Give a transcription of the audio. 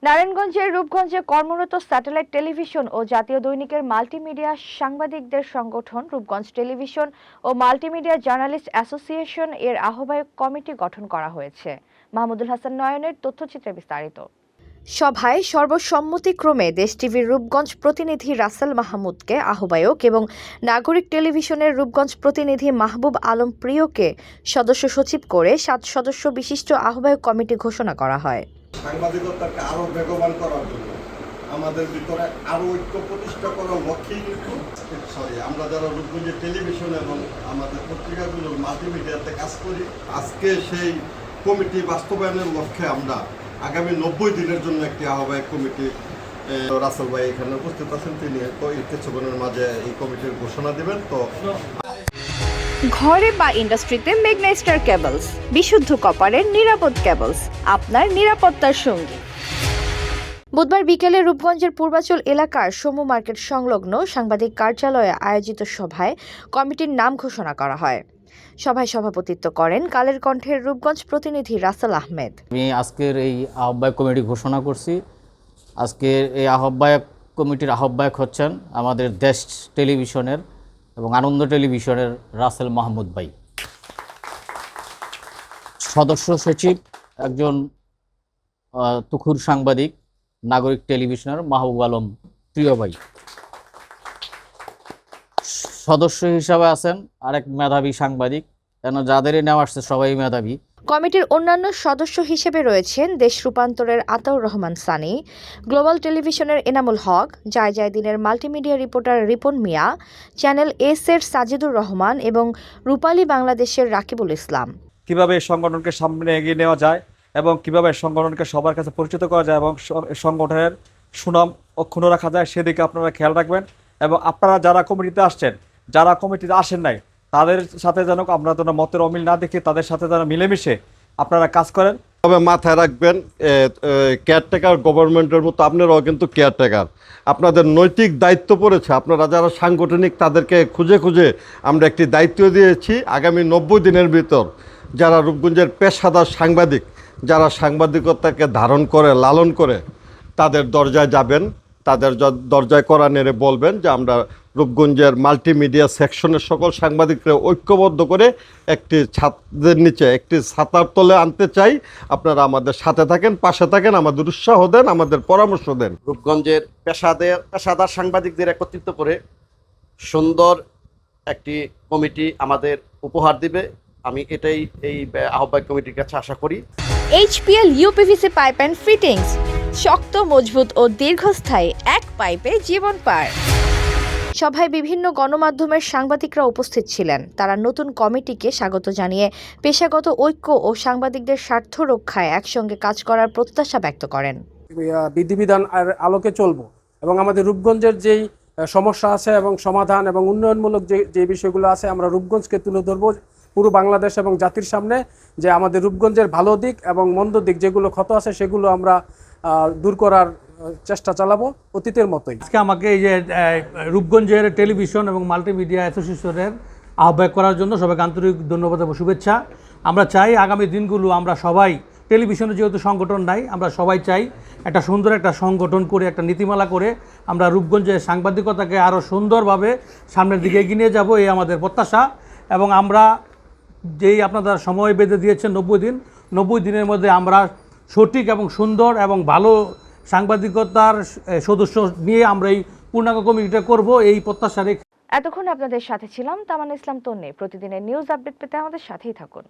নারায়ণগঞ্জের রূপগঞ্জে কর্মরত satellite television ও জাতীয় দৈনিকের মাল্টিমিডিয়া সাংবাদিকদের সংগঠন রূপগঞ্জ টেলিভিশন ও মাল্টিমিডিয়া জার্নালিস্ট অ্যাসোসিয়েশন এর আহ্বায়ক কমিটি গঠন করা হয়েছে। মাহমুদুল হাসান নয়নের তথ্যচিত্রে বিস্তারিত। সভায় সর্বসম্মতিক্রমে দেশ টিভির রূপগঞ্জ প্রতিনিধি রাসেল মাহমুদকে আহ্বায়ক এবং নাগরিক টেলিভিশনের রূপগঞ্জ প্রতিনিধি মাহবুব আলম প্রিয়কে সদস্য সচিব করে 7 সদস্য বিশিষ্ট আহ্বায়ক কমিটি ঘোষণা করা হয়। সাংবাদিকতাকে আরো বেগবান করার জন্য আমাদের ভিতরে আরো ঐক্য প্রতিষ্ঠা করার লক্ষ্যেই কিন্তু আমরা যারা রূপগঞ্জের টেলিভিশন এবং আমাদের পত্রিকাগুলোর মাল্টিমিডিয়াতে কাজ করি, আজকে সেই কমিটি বাস্তবায়নের লক্ষ্যে আমরা আগামী 90 দিনের জন্য একটি আহ্বায়ক কমিটি, রাসেল ভাই এখানে উপস্থিত আছেন, তিনি কিছুক্ষণের মাঝে এই কমিটির ঘোষণা দেবেন। তো ঘরে বা ইন্ডাস্ট্রিতে মেঘনা স্টার কেবলস, বিশুদ্ধ কপারের নিরাপদ কেবলস, আপনার নিরাপত্তার সঙ্গী। বুধবার বিকেলে রূপগঞ্জের পূর্বাচল এলাকার সমু মার্কেট সংলগ্ন সাংবাদিক কার্যালয়ে আয়োজিত সভায় কমিটির নাম ঘোষণা করা হয়। সভায় সভাপতিত্ব করেন কালের কণ্ঠের রূপগঞ্জ প্রতিনিধি রাসেল আহমেদ। আমি আজকের এই আহ্বায়ক কমিটি ঘোষণা করছি। আজকের এই আহ্বায়ক কমিটির আহ্বায়ক হচ্ছেন আমাদের দেশ টেলিভিশনের এবং আনন্দ টেলিভিশনের রাসেল মাহমুদ ভাই। সদস্য সচিব একজন তুখুর সাংবাদিক, নাগরিক টেলিভিশনের মাহবুব আলম প্রিয় ভাই। সদস্য হিসাবে আছেন আরেক মেধাবী সাংবাদিক, কেন যাদেরই নেওয়া আসছে সবাই মেধাবী। কমিটির অন্যান্য সদস্য হিসেবে রয়েছেন দেশ রূপান্তরের আতাউর রহমান সানি, গ্লোবাল টেলিভিশনের এনামুল হক, যায় দিনের মাল্টিমিডিয়া রিপোর্টার রিপন মিয়া, চ্যানেল এস এর সাজিদুর রহমান এবং রূপালী বাংলাদেশের রাকিবুল ইসলাম। কিভাবে সংগঠনকে সামনে এগিয়ে নেওয়া যায় এবং কিভাবে সংগঠনকে সবার কাছে পরিচিত করা যায় এবং সংগঠনের সুনাম অক্ষুণ্ণ রাখা যায়, সেদিকে আপনারা খেয়াল রাখবেন। এবং আপনারা যারা কমিটিতে আসছেন, যারা কমিটিতে আসেন নাই, তাদের সাথে যেন আমরা যেন মতের অমিল না দেখি, তাদের সাথে যেন মিলেমিশে আপনারা কাজ করেন। তবে মাথায় রাখবেন, কেয়ারটেকার গভর্নমেন্টের মতো আপনারাও কিন্তু কেয়ারটেকার। আপনাদের নৈতিক দায়িত্ব পড়েছে, আপনারা যারা সাংগঠনিক তাদেরকে খুঁজে খুঁজে আমরা একটি দায়িত্ব দিয়েছি। আগামী 90 দিনের ভিতর যারা রূপগঞ্জের পেশাদার সাংবাদিক, যারা সাংবাদিকতাকে ধারণ করে লালন করে, তাদের দরজায় যাবেন, তাদের দরজায় কড়া নেড়ে বলবেন যে আমরা রূপগঞ্জের মাল্টিমিডিয়া সেকশনের সকল সাংবাদিকরা ঐক্যবদ্ধ করে একটি ছাদের নিচে, একটি ছাতার তলে আনতে চাই। আপনারা আমাদের সাথে থাকেন, পাশে থাকেন, আমাদের উৎসাহ দেন, আমাদের পরামর্শ দেন। রূপগঞ্জের পেশাদার সাংবাদিকদের একত্রিত করে সুন্দর একটি কমিটি আমাদের উপহার দিবে, আমি এটাই এই আহ্বায়ক কমিটির কাছে আশা করি। HPL uPVC pipe and fittings, শক্ত, মজবুত ও দীর্ঘস্থায়ী, এক পাইপে জীবন পার। সভায় বিভিন্ন গণমাধ্যমের সাংবাদিকরা উপস্থিত ছিলেন। তারা নতুন কমিটিকে স্বাগত জানিয়ে পেশাগত ঐক্য ও সাংবাদিকদের স্বার্থ রক্ষায় একসঙ্গে কাজ করার প্রত্যাশা ব্যক্ত করেন। বিধিবিধান আলোকে চলবো এবং আমাদের রূপগঞ্জের যেই সমস্যা আছে এবং সমাধান এবং উন্নয়নমূলক যে বিষয়গুলো আছে, আমরা রূপগঞ্জকে তুলে ধরবো পুরো বাংলাদেশ এবং জাতির সামনে, যে আমাদের রূপগঞ্জের ভালো দিক এবং মন্দ দিক যেগুলো ক্ষত আছে সেগুলো আমরা দূর করার চেষ্টা চালাবো অতীতের মতোই। আজকে আমাকে এই যে রূপগঞ্জের টেলিভিশন এবং মাল্টিমিডিয়া অ্যাসোসিয়েশনের আহ্বায়ক করার জন্য সবাইকে আন্তরিক ধন্যবাদ এবং শুভেচ্ছা। আমরা চাই আগামী দিনগুলো আমরা সবাই, টেলিভিশনে যেহেতু সংগঠন নাই, আমরা সবাই চাই একটা সুন্দর একটা সংগঠন করে, একটা নীতিমালা করে আমরা রূপগঞ্জের সাংবাদিকতাকে আরও সুন্দরভাবে সামনের দিকে এগিয়ে নিয়ে যাব, এই আমাদের প্রত্যাশা। এবং আমরা যেই আপনারা সময় বেঁধে দিয়েছেন 90 দিনের মধ্যে আমরা সঠিক এবং সুন্দর এবং ভালো সাংবাদিকতার সদস্য নিয়ে আমরা এই পূর্ণাঙ্গ কমিটিটা করব, এই প্রত্যাশা রেখে। এতক্ষণ আপনাদের সাথে ছিলাম তামান্না ইসলাম তন্নি। প্রতিদিনের নিউজ আপডেট পেতে আমাদের সাথেই থাকুন।